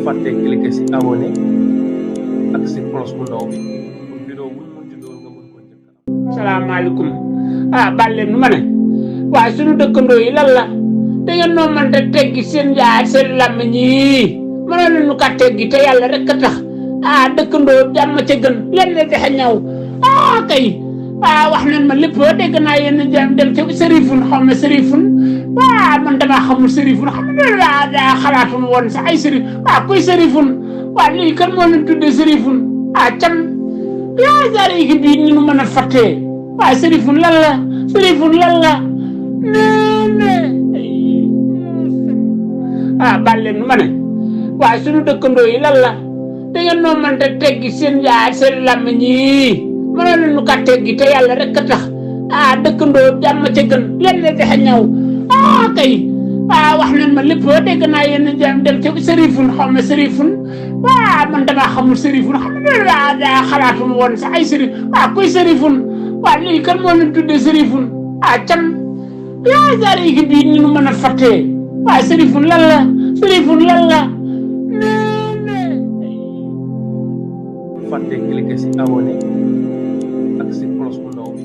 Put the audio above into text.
fàtte cliquer si abonné ak si cloche bu ndaw bi pour vidéo bu ñu mën ci doon nga mën ko njëkk a. salaamaaleykum baal leen nu ma ne waaye suñu dëkkandoo yi lan la da ngeen noo mënta teggi seen jaar seen làmmiñ yi mënoon nañu ka teggi te yàlla rek a tax dëkkandoo jàmm ca gën leen ne dexe ñaw kay wax nañ ma lépp dégg naa yéen jëm dem ca sërifun xaw ma sërifun man damaa xamul sërifun xam nga daa xalaatuma woon sax ay sërif kuy sërifun lii kan moo leen tuddee sërifun can yaa jaare yi bii ñu mën a fàttee sërifun lan la sërifun lan la baal leen nu ma ne waaye suñu dëkkandoo yi lan la da ngeen noo mënta teggi seen jaar seen làmmiñ yi mënoon nañu ka teggi te yàlla rek a tax dëkkandoo jàmm ca gën leen ne dexe ñaw kay wax nañ ma lépp dégg naa yéen jëm dem ca sërifun xaw ma sërifun man damaa xamul sërifun xam nga daa xalaatuma woon sax ay sërif kuy sërifun lii kan moo leen tuddee sërifun can yaa jaare yi bii ñu mën a fàttee sërifun lan la sërifun lan la fàtte cliquer si abonné ak si cloche bu ndaw bi